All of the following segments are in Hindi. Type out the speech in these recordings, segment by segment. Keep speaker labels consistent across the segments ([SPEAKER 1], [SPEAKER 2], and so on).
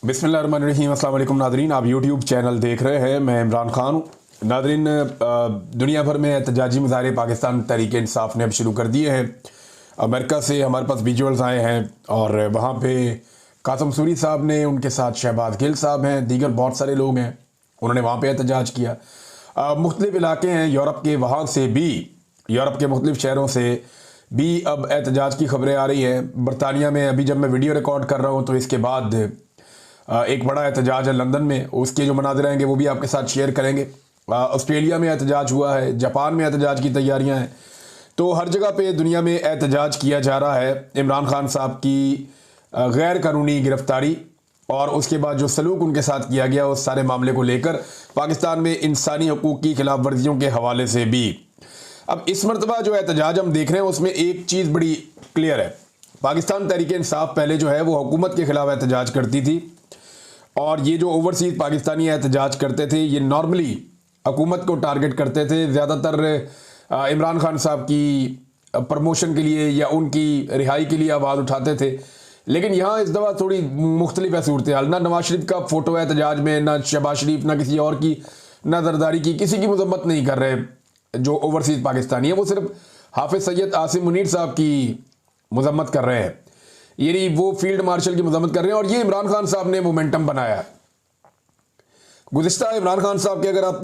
[SPEAKER 1] बिस्मिल्लाहिर्रहमानिर्रहीम। अस्सलाम वालेकुम नादरीन, आप यूट्यूब चैनल देख रहे हैं। मैं इमरान खान हूँ। नादरीन, दुनिया भर में एहतजाजी मुजाहरे पाकिस्तान तहरीक इंसाफ ने अब शुरू कर दिए हैं। अमेरिका से हमारे पास विजुअल्स आए हैं और वहाँ पे कासम सूरी साहब ने, उनके साथ शहबाज गिल साहब हैं, दीगर बहुत सारे लोग हैं, उन्होंने वहाँ पे एहतजाज किया। मुख्तलिफ इलाके हैं यूरोप के, वहाँ से भी, यूरोप के मुख्तलिफ शहरों से भी अब एहतजाज की खबरें आ रही हैं। बरतानिया में अभी जब मैं वीडियो रिकॉर्ड कर रहा हूँ तो इसके बाद एक बड़ा एहतजाज है लंदन में, उसके जो मनाज़िर आएंगे वो भी आपके साथ शेयर करेंगे। ऑस्ट्रेलिया में एहतजाज हुआ है, जापान में एहतजाज की तैयारियां हैं। तो हर जगह पे दुनिया में एहतजाज किया जा रहा है इमरान खान साहब की गैर कानूनी गिरफ्तारी और उसके बाद जो सलूक उनके साथ किया गया उस सारे मामले को लेकर, पाकिस्तान में इंसानी हकूक़ की खिलाफ वर्जियों के हवाले से भी। अब इस मरतबा जो एहतजाज हम देख रहे हैं उसमें एक चीज़ बड़ी क्लियर है। पाकिस्तान तहरीक इंसाफ पहले जो है वो हुकूमत के खिलाफ एहतजाज करती थी और ये जो ओवरसीज़ पाकिस्तानी एहतजाज करते थे ये नॉर्मली हुकूमत को टारगेट करते थे, ज़्यादातर इमरान खान साहब की प्रमोशन के लिए या उनकी रिहाई के लिए आवाज़ उठाते थे। लेकिन यहाँ इस दफ़ा थोड़ी मुख्तलिफ है सूरत हाल। ना नवाज शरीफ का फ़ोटो है एहतजाज में, ना शहबाज शरीफ, ना किसी और की, ना जरदारी की, किसी की मजम्मत नहीं कर रहे जो ओवरसीज़ पाकिस्तानी है। वो सिर्फ हाफिज़ सैयद आसिम मुनीर साहब की मजम्मत कर रहे हैं, यानी वो फील्ड मार्शल की मजम्मत कर रहे हैं और ये इमरान खान साहब ने मोमेंटम बनाया है। गुज़िश्ता इमरान खान साहब के अगर आप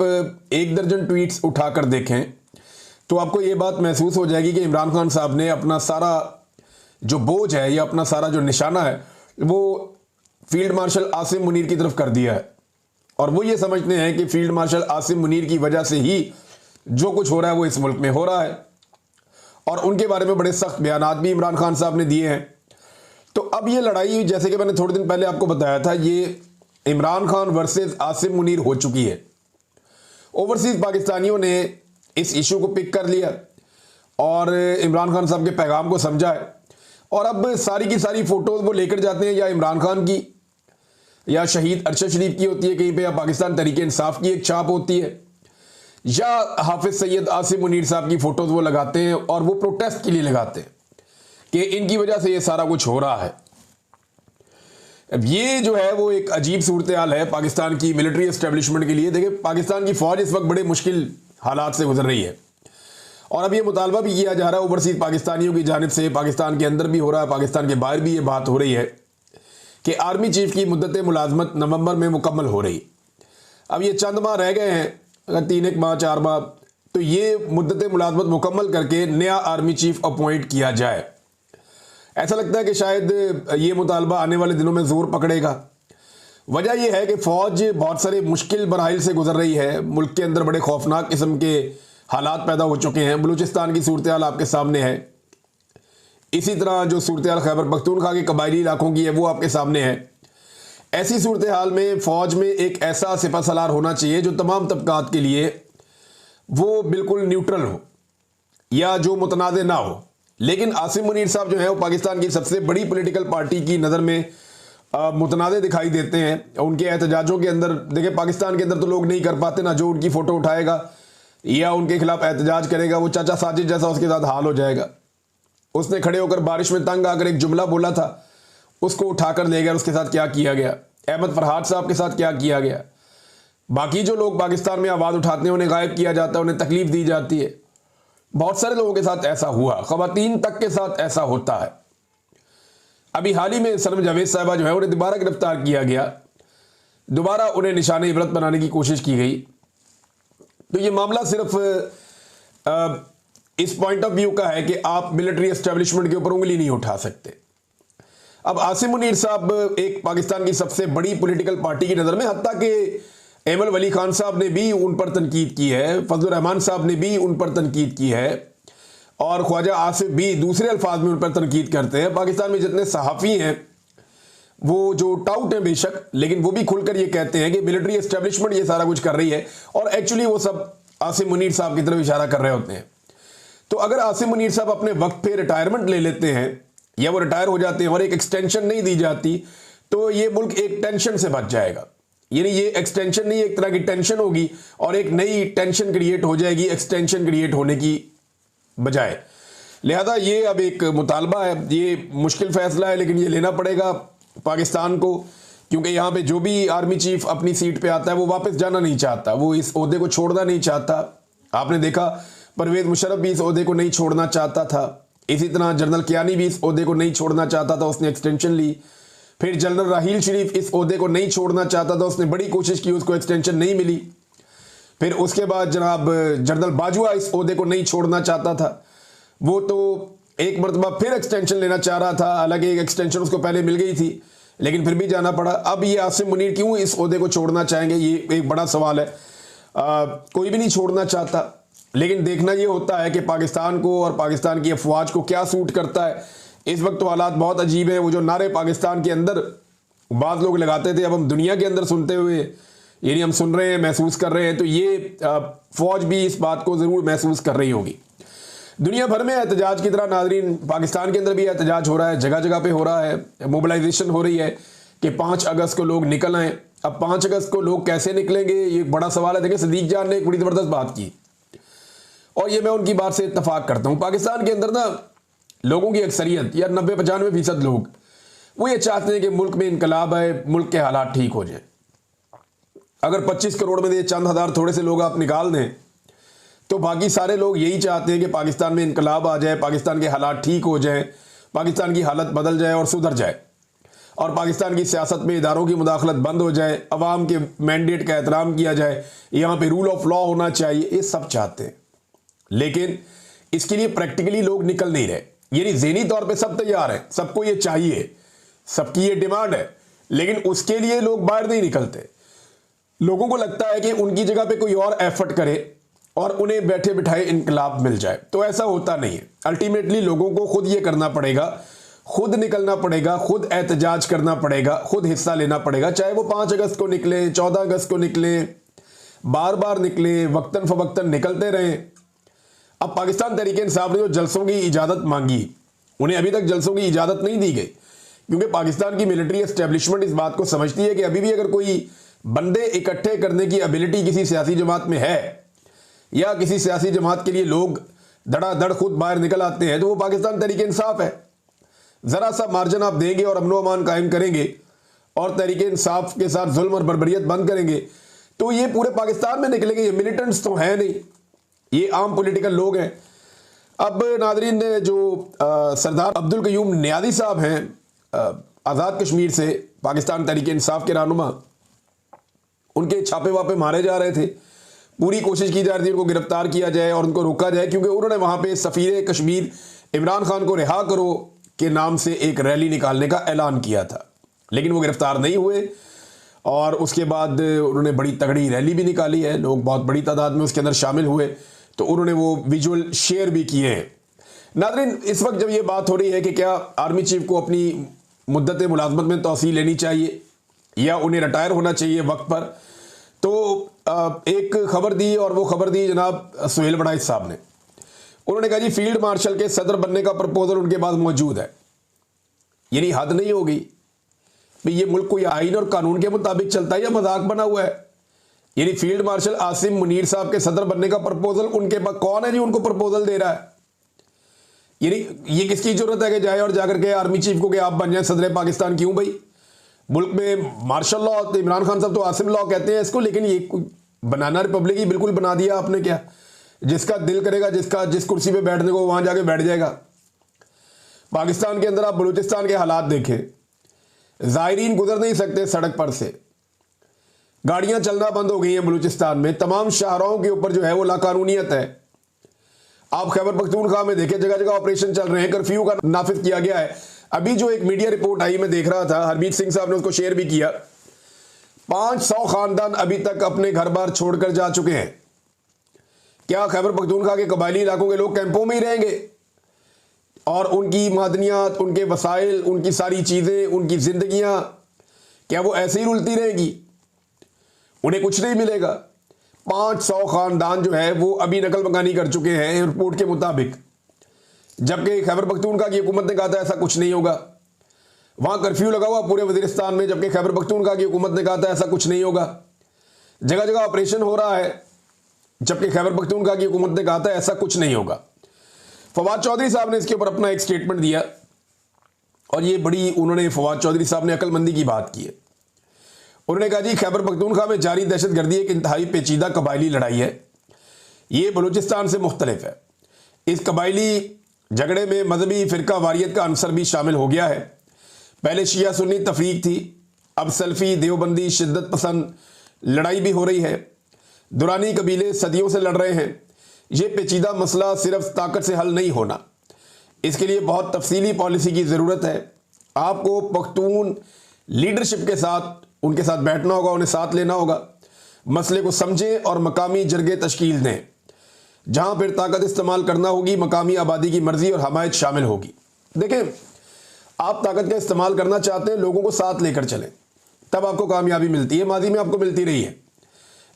[SPEAKER 1] 1 दर्जन ट्वीट्स उठाकर देखें तो आपको ये बात महसूस हो जाएगी कि इमरान खान साहब ने अपना सारा जो बोझ है या अपना सारा जो निशाना है वो फील्ड मार्शल आसिम मुनीर की तरफ कर दिया है। और वो ये समझते हैं कि फील्ड मार्शल आसिम मुनीर की वजह से ही जो कुछ हो रहा है वो इस मुल्क में हो रहा है। और उनके बारे में बड़े सख्त बयानात भी इमरान खान साहब ने दिए हैं। तो अब ये लड़ाई, जैसे कि मैंने थोड़े दिन पहले आपको बताया था, ये इमरान खान वर्सेस आसिम मुनीर हो चुकी है। ओवरसीज पाकिस्तानियों ने इस इशू को पिक कर लिया और इमरान खान साहब के पैगाम को समझा है और अब सारी की सारी फोटोज वो लेकर जाते हैं, या इमरान खान की या शहीद अरशद शरीफ की होती है कहीं पे, या पाकिस्तान तहरीक इंसाफ की एक छाप होती है, या हाफिज सैयद आसिम मुनीर साहब की फोटोज वो लगाते हैं और वो प्रोटेस्ट के लिए लगाते हैं कि इनकी वजह से ये सारा कुछ हो रहा है। अब ये जो है वो एक अजीब सूरत हाल है पाकिस्तान की मिलिट्री एस्टेब्लिशमेंट के लिए। देखिए, पाकिस्तान की फौज इस वक्त बड़े मुश्किल हालात से गुजर रही है और अब ये मुतालबा भी किया जा रहा है ओवरसीज पाकिस्तानियों की जानिब से, पाकिस्तान के अंदर भी हो रहा है, पाकिस्तान के बाहर भी ये बात हो रही है कि आर्मी चीफ की मुद्दत मुलाजमत नवंबर में मुकम्मल हो रही। अब ये चंद माह रह गए हैं, अगर 3 माह 4 माह, तो ये मुद्दत मुलाजमत मुकम्मल करके नया आर्मी चीफ अपॉइंट किया जाए। ऐसा लगता है कि शायद ये मुतालबा आने वाले दिनों में जोर पकड़ेगा। वजह यह है कि फौज बहुत सारे मुश्किल मराहिल से गुजर रही है। मुल्क के अंदर बड़े खौफनाक किस्म के हालात पैदा हो चुके हैं। बलूचिस्तान की सूरत हाल आपके सामने है, इसी तरह जो सूरत हाल खैबर पख्तूनख्वा के कबायली इलाकों की है वो आपके सामने है। ऐसी सूरत हाल में फौज में एक ऐसा सिपह सलार होना चाहिए जो तमाम तबकात के लिए वो बिल्कुल न्यूट्रल हो या जो मुतनाज़ ना हो। लेकिन आसिम मुनीर साहब जो है वो पाकिस्तान की सबसे बड़ी पॉलिटिकल पार्टी की नज़र में मुतनाज़ दिखाई देते हैं। उनके एहतजाजों के अंदर, देखिए, पाकिस्तान के अंदर तो लोग नहीं कर पाते ना, जो उनकी फ़ोटो उठाएगा या उनके खिलाफ एहतजाज करेगा वो चाचा साजिद जैसा उसके साथ हाल हो जाएगा। उसने खड़े होकर बारिश में तंग आकर एक जुमला बोला था, उसको उठाकर ले गया, उसके साथ क्या किया गया। अहमद फरहाद साहब के साथ क्या किया गया। बाकी जो लोग पाकिस्तान में आवाज़ उठाते हैं उन्हें गायब किया जाता है, उन्हें तकलीफ दी जाती है। बहुत सारे लोगों के साथ ऐसा हुआ, ख़वातीन तक के साथ ऐसा होता है। अभी हाल ही में सनम जावेद साहिबा जो है उन्हें दोबारा गिरफ्तार किया गया, दोबारा उन्हें निशाने इबरत बनाने की कोशिश की गई। तो ये मामला सिर्फ इस पॉइंट ऑफ व्यू का है कि आप मिलिट्री एस्टेब्लिशमेंट के ऊपर उंगली नहीं उठा सकते। अब आसिम मुनीर साहब एक पाकिस्तान की सबसे बड़ी पॉलिटिकल पार्टी की नज़र में, हत्ता कि एमल वली खान साहब ने भी उन पर तनकीद की है, फजलुर रहमान साहब ने भी उन पर तनकीद की है और ख्वाजा आसिफ भी दूसरे अल्फाज में उन पर तनकीद करते हैं। पाकिस्तान में जितने सहाफ़ी हैं वो जो टाउट हैं बेशक, लेकिन वो भी खुलकर ये कहते हैं कि मिलिट्री एस्टेब्लिशमेंट ये सारा कुछ कर रही है और एक्चुअली वो सब आसिम मुनीर साहब की तरफ इशारा कर रहे होते हैं। तो अगर आसिम मुनीर साहब अपने वक्त पे रिटायरमेंट ले लेते हैं या वो रिटायर हो जाते हैं और एक एक्सटेंशन नहीं दी जाती तो ये मुल्क एक टेंशन से बच जाएगा। यानी ये एक्सटेंशन नहीं, एक तरह की टेंशन होगी और एक नई टेंशन क्रिएट हो जाएगी एक्सटेंशन क्रिएट होने की बजाय। लिहाजा ये अब एक मुतालबा है, ये मुश्किल फैसला है लेकिन ये लेना पड़ेगा पाकिस्तान को क्योंकि यहाँ पे जो भी आर्मी चीफ अपनी सीट पे आता है वो वापस जाना नहीं चाहता, वो इस ओहदे को छोड़ना नहीं चाहता। आपने देखा परवेज मुशर्रफ भी इस ओहदे को नहीं छोड़ना चाहता था, इसी तरह जनरल कियानी भी इस ओहदे को नहीं छोड़ना चाहता था, उसने एक्सटेंशन ली। फिर जनरल राहील शरीफ इस ओहदे को नहीं छोड़ना चाहता था, उसने बड़ी कोशिश की, उसको एक्सटेंशन नहीं मिली। फिर उसके बाद जनाब जनरल बाजवा इस ओहदे को नहीं छोड़ना चाहता था, वो तो एक मरतबा फिर एक्सटेंशन लेना चाह रहा था, हालांकि एक एक्सटेंशन उसको पहले मिल गई थी लेकिन फिर भी जाना पड़ा। अब ये आसिम मुनीर क्यों इस ओहदे को छोड़ना चाहेंगे, ये एक बड़ा सवाल है। कोई भी नहीं छोड़ना चाहता, लेकिन देखना ये होता है कि पाकिस्तान को और पाकिस्तान की अफवाज को क्या सूट करता है। इस वक्त तो हालात बहुत अजीब है। वो जो नारे पाकिस्तान के अंदर बाज़ लोग लगाते थे, अब हम दुनिया के अंदर सुनते हुए, यानी हम सुन रहे हैं, महसूस कर रहे हैं, तो ये फौज भी इस बात को ज़रूर महसूस कर रही होगी। दुनिया भर में एहतजाज की तरह नाजरीन पाकिस्तान के अंदर भी एहतजाज हो रहा है, जगह जगह पे हो रहा है, मोबिलाइजेशन हो रही है कि 5 अगस्त को लोग निकल आए। अब 5 अगस्त को लोग कैसे निकलेंगे, ये बड़ा सवाल है। देखिए सदीक जान ने एक बड़ी ज़बरदस्त बात की और ये मैं उनकी बात से इत्तफाक करता हूँ। पाकिस्तान के अंदर ना लोगों की अक्सरियत या 90-95% लोग वो ये चाहते हैं कि मुल्क में इनकलाब आए, मुल्क के हालात ठीक हो जाए। अगर 25 करोड़ में से चंद हज़ार थोड़े से लोग आप निकाल दें तो बाकी सारे लोग यही चाहते हैं कि पाकिस्तान में इनकलाब आ जाए, पाकिस्तान के हालात ठीक हो जाए, पाकिस्तान की हालत बदल जाए और सुधर जाए और पाकिस्तान की सियासत में इदारों की मुदाखलत बंद हो जाए, अवाम के मैंडेट का एहतराम किया जाए, यहाँ पे रूल ऑफ लॉ होना चाहिए, ये सब चाहते हैं। लेकिन इसके लिए प्रैक्टिकली लोग निकल नहीं रहे। यानी ज़हनी तौर पे सब तैयार हैं, सबको ये चाहिए, सबकी ये डिमांड है, लेकिन उसके लिए लोग बाहर नहीं निकलते। लोगों को लगता है कि उनकी जगह पे कोई और एफर्ट करे और उन्हें बैठे बिठाए इनकलाब मिल जाए, तो ऐसा होता नहीं है। अल्टीमेटली लोगों को खुद ये करना पड़ेगा, खुद निकलना पड़ेगा, खुद एहतजाज करना पड़ेगा, खुद हिस्सा लेना पड़ेगा, चाहे वो 5 अगस्त को निकले, 14 अगस्त को निकले, बार बार निकले, वक्तन फवक्तन निकलते रहें। अब पाकिस्तान तहरीक इंसाफ ने जो जलसों की इजाज़त मांगी, उन्हें अभी तक जलसों की इजाज़त नहीं दी गई, क्योंकि पाकिस्तान की मिलिट्री एस्टेब्लिशमेंट इस बात को समझती है कि अभी भी अगर कोई बंदे इकट्ठे करने की एबिलिटी किसी सियासी जमात में है या किसी सियासी जमात के लिए लोग धड़ाधड़ खुद बाहर निकल आते हैं, तो वो पाकिस्तान तहरीक इंसाफ है। ज़रा सा मार्जिन आप देंगे और अमन अमान कायम करेंगे और तहरीक इंसाफ के साथ जुल्म और बर्बरियत बंद करेंगे, तो ये पूरे पाकिस्तान में निकलेंगे। ये मिलिटेंट्स तो हैं नहीं, ये आम पॉलिटिकल लोग हैं। अब नाजरीन जो सरदार अब्दुल कयूम नियाज़ी साहब हैं, आज़ाद कश्मीर से पाकिस्तान तहरीक इंसाफ के रहनुमा, उनके छापे वापे मारे जा रहे थे, पूरी कोशिश की जा रही थी उनको गिरफ्तार किया जाए और उनको रोका जाए, क्योंकि उन्होंने वहाँ पे सफ़ीर कश्मीर इमरान खान को रिहा करो के नाम से एक रैली निकालने का ऐलान किया था, लेकिन वो गिरफ्तार नहीं हुए और उसके बाद उन्होंने बड़ी तगड़ी रैली भी निकाली है, लोग बहुत बड़ी तादाद में उसके अंदर शामिल हुए, तो उन्होंने वो विजुअल शेयर भी किए हैं। नाज़रीन इस वक्त जब ये बात हो रही है कि क्या आर्मी चीफ को अपनी मुद्दत मुलाजमत में तौसील लेनी चाहिए या उन्हें रिटायर होना चाहिए वक्त पर, तो एक खबर दी और वो खबर दी जनाब सुहेल बड़ाइच साहब ने। उन्होंने कहा जी फील्ड मार्शल के सदर बनने का प्रपोजल उनके पास मौजूद है। यानी हद नहीं होगी भाई, ये मुल्क कोई आइन और कानून के मुताबिक चलता है या मजाक बना हुआ है। यानी फील्ड मार्शल आसिम मुनीर साहब के सदर बनने का प्रपोजल उनके पास, कौन है जी उनको प्रपोजल दे रहा है? यानी ये किसकी जरूरत है कि जाए और जाकर के आर्मी चीफ को कि आप बन जाए सदर पाकिस्तान? क्यों भाई, मुल्क में मार्शल लॉ, तो इमरान खान साहब तो आसिम लॉ कहते हैं इसको, लेकिन ये बनाना रिपब्लिक ही बिल्कुल बना दिया आपने। क्या जिसका दिल करेगा, जिस कुर्सी पे बैठने को वहां जाके बैठ जाएगा। पाकिस्तान के अंदर आप बलूचिस्तान के हालात देखें, ज़ायरीन गुजर नहीं सकते सड़क पर से, गाड़ियां चलना बंद हो गई हैं बलूचिस्तान में, तमाम शाहराहों के ऊपर जो है वो लाकानूनियत है। आप खैबर पख्तूनख्वा में देखें, जगह जगह ऑपरेशन चल रहे हैं, कर्फ्यू का नाफिज किया गया है। अभी जो एक मीडिया रिपोर्ट आई मैं देख रहा था, हरमीत सिंह साहब ने उसको शेयर भी किया, 500 खानदान अभी तक अपने घर बार छोड़कर जा चुके हैं। क्या खैबर पख्तूनख्वा के कबायली इलाकों के लोग कैंपों में ही रहेंगे और उनकी मादनियात, उनके वसाइल, उनकी सारी चीज़ें, उनकी जिंदगियां क्या वो ऐसे ही रुलती रहेगी? उन्हें कुछ नहीं मिलेगा। 500 खानदान जो है वो अभी नकल मकानी कर चुके हैं रिपोर्ट के मुताबिक, जबकि खैबर पख्तूनख्वा की हुकूमत ने कहा था ऐसा कुछ नहीं होगा। वहां कर्फ्यू लगा हुआ पूरे वजीरिस्तान में, जबकि खैबर पख्तूनख्वा की हुकूमत ने कहा था ऐसा कुछ नहीं होगा। जगह जगह ऑपरेशन हो रहा है, जबकि खैबर पख्तूनख्वा की हुकूमत ने कहा था ऐसा कुछ नहीं होगा। फवाद चौधरी साहब ने इसके ऊपर अपना एक स्टेटमेंट दिया और ये बड़ी, उन्होंने फवाद चौधरी साहब ने अक्लमंदी की बात की है। उन्होंने कहा जी खैबर पख्तूनख्वा में जारी दहशतगर्दी एक इंतहाई पेचीदा कबायली लड़ाई है, ये बलूचिस्तान से मुख्तलिफ है। इस कबायली झगड़े में मजहबी फ़िरका वारियत का अंसर भी शामिल हो गया है। पहले शिया सुन्नी तफरीक थी, अब सल्फी देवबंदी शिद्दत पसंद लड़ाई भी हो रही है। दुरानी कबीले सदियों से लड़ रहे हैं। ये पेचीदा मसला सिर्फ ताकत से हल नहीं होना, इसके लिए बहुत तफसीली पॉलिसी की ज़रूरत है। आपको पख्तून लीडरशिप के साथ उनके साथ बैठना होगा, उन्हें साथ लेना होगा, मसले को समझें और मकामी जरगे तश्कील दें। जहां फिर ताकत इस्तेमाल करना होगी, मकामी आबादी की मर्जी और हमायत शामिल होगी। देखें, आप ताकत का इस्तेमाल करना चाहते हैं, लोगों को साथ लेकर चलें, तब आपको कामयाबी मिलती है। माजी में आपको मिलती रही है,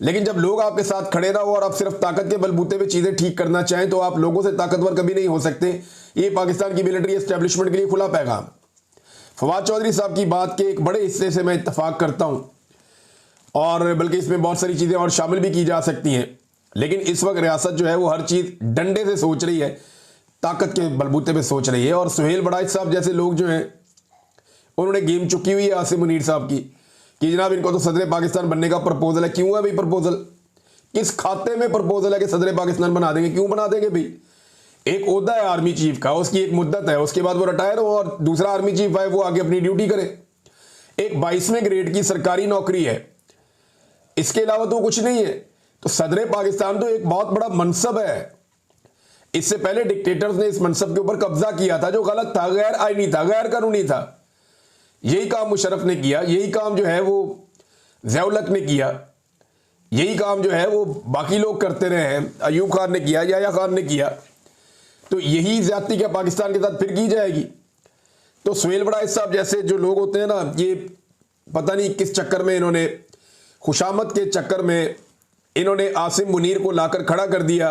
[SPEAKER 1] लेकिन जब लोग आपके साथ खड़े ना हो और आप सिर्फ ताकत के बलबूते पे चीज़ें ठीक करना चाहें तो आप लोगों से ताकतवर कभी नहीं हो सकते। ये पाकिस्तान की मिलिट्री एस्टेब्लिशमेंट के लिए खुला पैगाम। फवाद चौधरी साहब की बात के एक बड़े हिस्से से मैं इत्तफाक करता हूं, और बल्कि इसमें बहुत सारी चीज़ें और शामिल भी की जा सकती हैं। लेकिन इस वक्त रियासत जो है वो हर चीज़ डंडे से सोच रही है, ताकत के बलबूते पे सोच रही है। और सुहेल बड़ाइच साहब जैसे लोग जो हैं, उन्होंने गेम चुकी हुई है आसिम मुनीर साहब की कि जनाब इनको तो सदर पाकिस्तान बनने का प्रपोजल है। क्यों है भाई प्रपोजल? किस खाते में प्रपोजल है कि सदर पाकिस्तान बना देंगे? क्यों बना देंगे भाई? एक ओहदा है आर्मी चीफ का, उसकी एक मुद्दत है, उसके बाद वो रिटायर हो और दूसरा आर्मी चीफ आए, वो आगे अपनी ड्यूटी करे। एक 22वें ग्रेड की सरकारी नौकरी है, इसके अलावा तो कुछ नहीं है। तो सदर पाकिस्तान तो एक बहुत बड़ा मनसब है। इससे पहले डिक्टेटर्स ने इस मनसब के ऊपर कब्जा किया था, जो गलत था, गैर आईनी था, गैर कानूनी था। यही काम मुशर्रफ ने किया, यही काम जो है वो ज़िया-उल-हक ने किया, यही काम जो है वो बाकी लोग करते रहे हैं। अयूब खान ने किया, याया खान ने किया। तो यही ज्यादती क्या पाकिस्तान के साथ फिर की जाएगी? तो सुहेल बड़ाइच साहब जैसे जो लोग होते हैं ना, ये पता नहीं किस चक्कर में इन्होंने, खुशामद के चक्कर में इन्होंने आसिम मुनीर को लाकर खड़ा कर दिया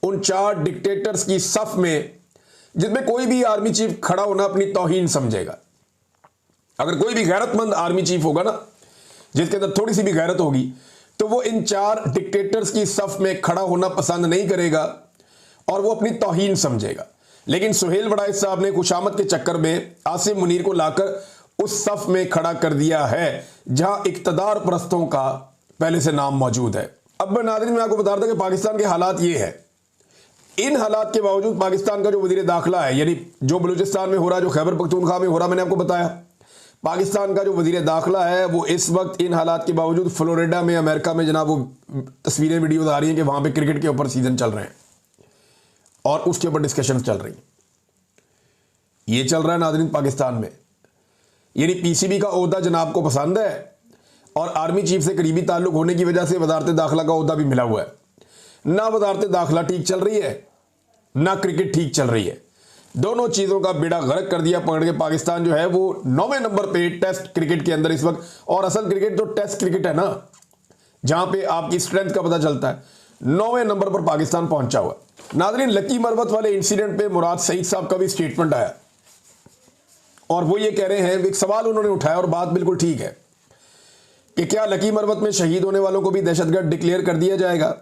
[SPEAKER 1] उन 4 डिक्टेटर्स की सफ में, जिसमें कोई भी आर्मी चीफ खड़ा होना अपनी तौहीन समझेगा। अगर कोई भी गैरतमंद आर्मी चीफ होगा ना, जिसके अंदर थोड़ी सी भी गैरत होगी, तो वो इन 4 डिक्टेटर्स की सफ में खड़ा होना पसंद नहीं करेगा और वो अपनी तौहीन समझेगा। लेकिन सुहेल बड़ाइच साहब ने खुशामद के चक्कर में आसिम मुनीर को लाकर उस सफ में खड़ा कर दिया है जहां इक्तदार परस्तों का पहले से नाम मौजूद है। अब नाज़रीन मैं आपको बता रहा था कि पाकिस्तान के हालात ये है। इन हालात के बावजूद पाकिस्तान का जो वज़ीर दाखिला है, यानी जो बलूचिस्तान में हो रहा है, जो खैबर पख्तूनख्वा में हो रहा, मैंने आपको बताया, पाकिस्तान का जो वज़ीर दाखिला है वो इस वक्त इन हालात के बावजूद फ्लोरिडा में, अमेरिका में, जनाब वो तस्वीरें वीडियोज आ रही हैं कि वहाँ पे क्रिकेट के ऊपर सीजन चल रहे हैं और उसके ऊपर डिस्कशन चल रही हैं। ये चल रहा है नाज़रीन पाकिस्तान में। यानी पीसीबी का ओहदा जनाब को पसंद है और आर्मी चीफ से करीबी ताल्लुक होने की वजह से वजारत दाखिला का ओहदा भी मिला हुआ है। ना वजारत दाखिला ठीक चल रही है, ना क्रिकेट ठीक चल रही है। दोनों चीज़ों का बेड़ा गर्क कर दिया पकड़ के। पाकिस्तान जो है वो 9वें नंबर पे टेस्ट क्रिकेट के अंदर इस वक्त, और असल क्रिकेट तो टेस्ट क्रिकेट है ना, जहां पे आपकी स्ट्रेंथ का पता चलता है, 9वें नंबर पर पाकिस्तान पहुंचा हुआ। नाज़रीन लकी मरवत वाले इंसिडेंट पे मुराद सईद साहब का भी स्टेटमेंट आया और वो ये कह रहे हैं, एक सवाल उन्होंने उठाया और बात बिल्कुल ठीक है कि क्या लकी मरवत में शहीद होने वालों को भी दहशतगर्द डिक्लेयर कर दिया जाएगा,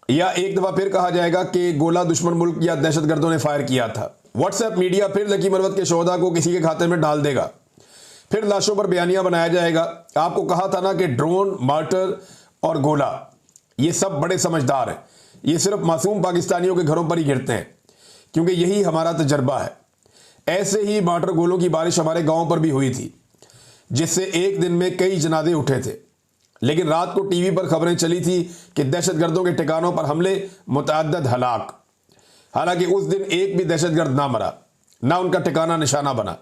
[SPEAKER 1] या एक दफा फिर कहा जाएगा कि गोला दुश्मन मुल्क या दहशतगर्दों ने फायर किया था। व्हाट्सएप मीडिया फिर लकी मरवत के शोहदा को किसी के खाते में डाल देगा, फिर लाशों पर बयानियां बनाया जाएगा। आपको कहा था ना कि ड्रोन, मार्टर और गोला ये सब बड़े समझदार हैं, ये सिर्फ मासूम पाकिस्तानियों के घरों पर ही गिरते हैं, क्योंकि यही हमारा तजर्बा है। ऐसे ही मार्टर गोलों की बारिश हमारे गाँव पर भी हुई थी, जिससे एक दिन में कई जनाजे उठे थे। लेकिन रात को टीवी पर खबरें चली थी कि दहशतगर्दों के ठिकानों पर हमले, मुतअद्दिद हलाक। हालांकि उस दिन एक भी दहशतगर्द ना मरा, ना उनका ठिकाना निशाना बना,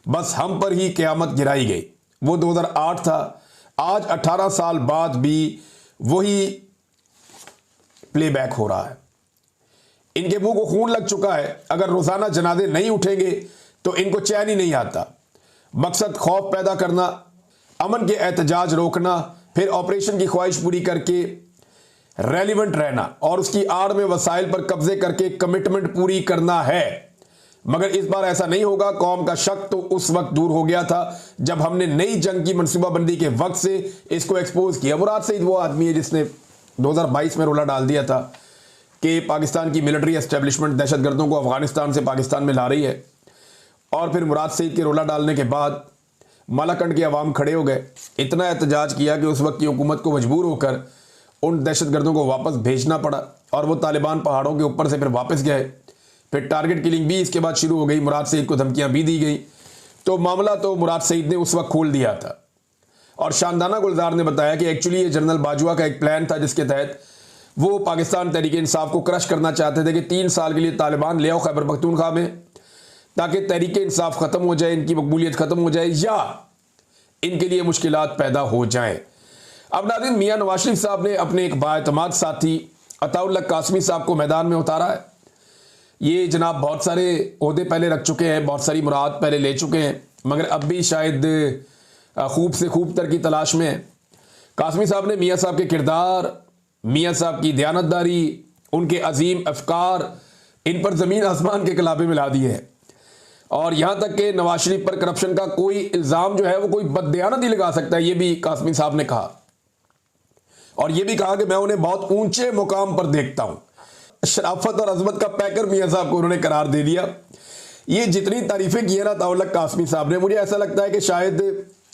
[SPEAKER 1] बस हम पर ही क़यामत गिराई गई। वो 2008 था। आज 18 साल बाद भी वही प्लेबैक हो रहा है। इनके मुंह को खून लग चुका है। अगर रोजाना जनाजे नहीं उठेंगे तो इनको चैन ही नहीं आता। मकसद खौफ पैदा करना, अमन के एहतजाज रोकना, फिर ऑपरेशन की ख्वाहिश पूरी करके रेलिवेंट रहना और उसकी आड़ में वसाइल पर कब्जे करके कमिटमेंट पूरी करना है। मगर इस बार ऐसा नहीं होगा। कौम का शक तो उस वक्त दूर हो गया था जब हमने नई जंग की मनसूबाबंदी के वक्त से इसको एक्सपोज किया। मुराद सईद वो आदमी है जिसने 2022 में रोला डाल दिया था कि पाकिस्तान की मिलिट्री एस्टेब्लिशमेंट दहशतगर्दों को अफगानिस्तान से पाकिस्तान में ला रही है, और फिर मुराद सईद के रोला डालने के बाद मालाकंड के अवाम खड़े हो गए, इतना एहतजाज किया कि उस वक्त की हुकूमत को मजबूर होकर उन दहशतगर्दों को वापस भेजना पड़ा और वो तालिबान पहाड़ों के ऊपर से फिर वापस गए। फिर टारगेट किलिंग भी इसके बाद शुरू हो गई, मुराद सईद को धमकियां भी दी गई। तो मामला तो मुराद सईद ने उस वक्त खोल दिया था और शानदाना गुलजार ने बताया कि एक्चुअली ये जनरल बाजवा का एक प्लान था जिसके तहत वो पाकिस्तान तहरीक इंसाफ को क्रश करना चाहते थे कि 3 साल के लिए तालिबान ले आओ खैबर पख्तूनख्वा में, ताकि तहरीक इंसाफ ख़त्म हो जाए, इनकी मकबूलियत ख़त्म हो जाए या इनके लिए मुश्किलात पैदा हो जाएं। अब नाज़रीन, मियां नवाज शरीफ साहब ने अपने एक बाएतमाद साथी अताउल्लाह कासमी साहब को मैदान में उतारा है। ये जनाब बहुत सारे ओहदे पहले रख चुके हैं, बहुत सारी मुराद पहले ले चुके हैं, मगर अब भी शायद खूब से खूब तर की तलाश में है। कासमी साहब ने मियां साहब के किरदार, मियां साहब की दयानतदारी, उनके अजीम अफकार, इन पर ज़मीन आसमान के कलाबे मिला दिए हैं और यहाँ तक कि नवाज शरीफ पर करप्शन का कोई इल्ज़ाम जो है वो कोई बददयानत ही लगा सकता है, ये भी कासमी साहब ने कहा। और ये भी कहा कि मैं उन्हें बहुत ऊंचे मुकाम पर देखता हूँ। शराफत और अजमत का पैकर मियां साहब को उन्होंने करार दे दिया। ये जितनी तारीफें की है ना अताउल्लाह कासमी साहब ने, मुझे ऐसा लगता है कि शायद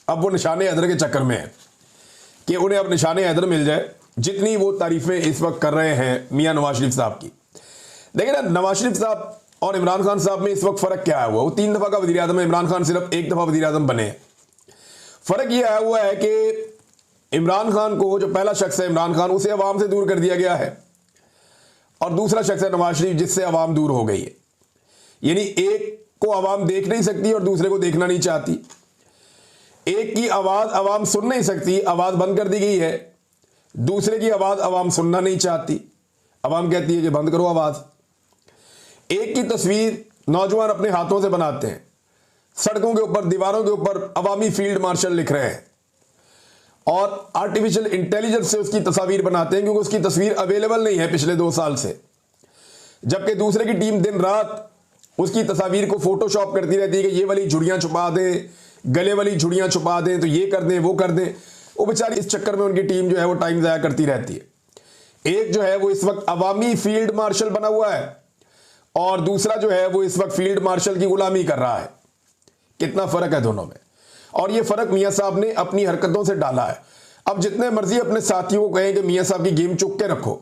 [SPEAKER 1] अब वो निशाने हैदर के चक्कर में है कि उन्हें अब निशाने हैदर मिल जाए, जितनी वो तारीफें इस वक्त कर रहे हैं मियां नवाज शरीफ साहब की। देखिए ना, नवाज शरीफ साहब और इमरान खान साहब में इस वक्त फ़र्क क्या आया हुआ? वो 3 दफ़ा का वज़ीर आज़म है, इमरान खान सिर्फ 1 दफ़ा वज़ीर आज़म बने हैं। फ़र्क ये आया हुआ है कि इमरान खान को, जो पहला शख्स है इमरान खान, उसे अवाम से दूर कर दिया गया है और दूसरा शख्स है नवाज शरीफ, जिससे अवाम दूर हो गई है। यानी एक को अवाम देख नहीं सकती और दूसरे को देखना नहीं चाहती। एक की आवाज़ अवाम सुन नहीं सकती, आवाज़ बंद कर दी गई है। दूसरे की आवाज़ अवाम सुनना नहीं चाहती, अवाम कहती है कि बंद करो आवाज़। एक की तस्वीर नौजवान अपने हाथों से बनाते हैं, सड़कों के ऊपर, दीवारों के ऊपर अवामी फील्ड मार्शल लिख रहे हैं और आर्टिफिशियल इंटेलिजेंस से उसकी तस्वीर बनाते हैं क्योंकि उसकी तस्वीर अवेलेबल नहीं है पिछले 2 साल से। जबकि दूसरे की टीम दिन रात उसकी तस्वीर को फोटोशॉप करती रहती है कि ये वाली झुड़ियां छुपा दें, गले वाली झुड़ियां छुपा दें, तो ये कर दें, वो कर दें। वो बेचारी इस चक्कर में उनकी टीम जो है वो टाइम ज़ाया करती रहती है। एक जो है वो इस वक्त अवामी फील्ड मार्शल बना हुआ है और दूसरा जो है वो इस वक्त फील्ड मार्शल की गुलामी कर रहा है। कितना फ़र्क है दोनों में, और ये फ़र्क मियां साहब ने अपनी हरकतों से डाला है। अब जितने मर्जी अपने साथियों को कहें कि मियां साहब की गेम चुक के रखो,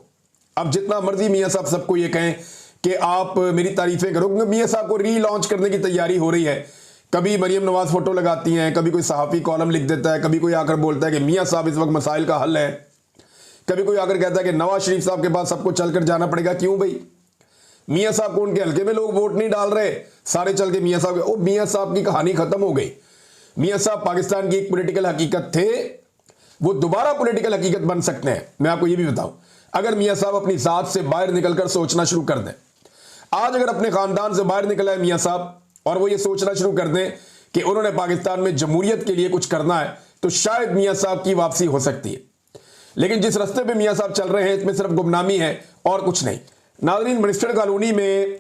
[SPEAKER 1] अब जितना मर्जी मियां साहब सबको ये कहें कि आप मेरी तारीफें करो, क्योंकि मियां साहब को रीलॉन्च करने की तैयारी हो रही है। कभी मरियम नवाज फोटो लगाती हैं, कभी कोई सहाफ़ी कॉलम लिख देता है, कभी कोई आकर बोलता है कि मियां साहब इस वक्त मसाइल का हल है, कभी कोई आकर कहता है कि नवाज शरीफ साहब के पास सबको चल कर जाना पड़ेगा। क्यों भाई? मियां साहब को उनके हल्के में लोग वोट नहीं डाल रहे, सारे चल के मियां साहब के। ओ, मियां साहब की कहानी खत्म हो गई। मियां साहब पाकिस्तान की एक पॉलिटिकल हकीकत थे, वो दोबारा पॉलिटिकल हकीकत बन सकते हैं। मैं आपको ये भी बताऊं, अगर मियां साहब अपनी जात से बाहर निकलकर सोचना शुरू कर दें। आज अगर अपने खानदान से बाहर निकला है मियां साहब और वो ये सोचना शुरू कर दें कि उन्होंने पाकिस्तान में जमहूरियत के लिए कुछ करना है, तो शायद मियां साहब की वापसी हो सकती है। लेकिन जिस रास्ते पे मियां साहब चल रहे हैं इसमें सिर्फ गुमनामी है और कुछ नहीं। नाज़रीन, मिनिस्टर कॉलोनी में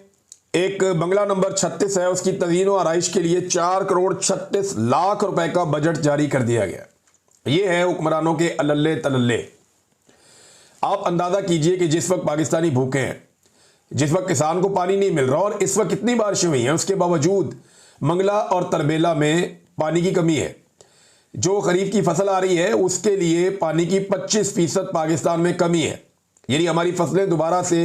[SPEAKER 1] एक बंगला नंबर 36 है, उसकी तज़ीन व आराइश के लिए 4 करोड़ 36 लाख रुपए का बजट जारी कर दिया गया। ये है हुक्मरानों के अल्ले तल्ले। आप अंदाज़ा कीजिए कि जिस वक्त पाकिस्तानी भूखे हैं, जिस वक्त किसान को पानी नहीं मिल रहा और इस वक्त कितनी बारिशें हुई हैं, उसके बावजूद मंगला और तरबेला में पानी की कमी है। जो खरीफ की फसल आ रही है उसके लिए पानी की 25% पाकिस्तान में कमी है। यानी हमारी फसलें दोबारा से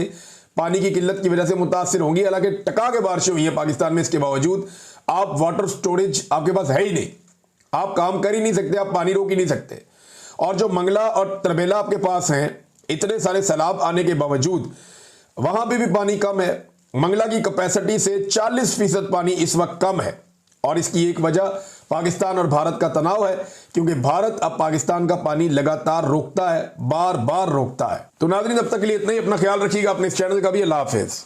[SPEAKER 1] पानी की किल्लत की वजह से मुतासिर होंगी। हालांकि टका के बारिशें हुई हैं पाकिस्तान में, इसके बावजूद आप वाटर स्टोरेज आपके पास है ही नहीं, आप काम कर ही नहीं सकते, आप पानी रोक ही नहीं सकते। और जो मंगला और तरबेला आपके पास हैं, इतने सारे सैलाब आने के बावजूद वहां पे भी पानी कम है। मंगला की कैपेसिटी से 40% पानी इस वक्त कम है और इसकी एक वजह पाकिस्तान और भारत का तनाव है, क्योंकि भारत अब पाकिस्तान का पानी लगातार रोकता है, बार बार रोकता है। तो नाज़रीन, अब तक के लिए इतना ही। अपना ख्याल रखिएगा, अपने इस चैनल का भी। अल्लाह हाफिज़।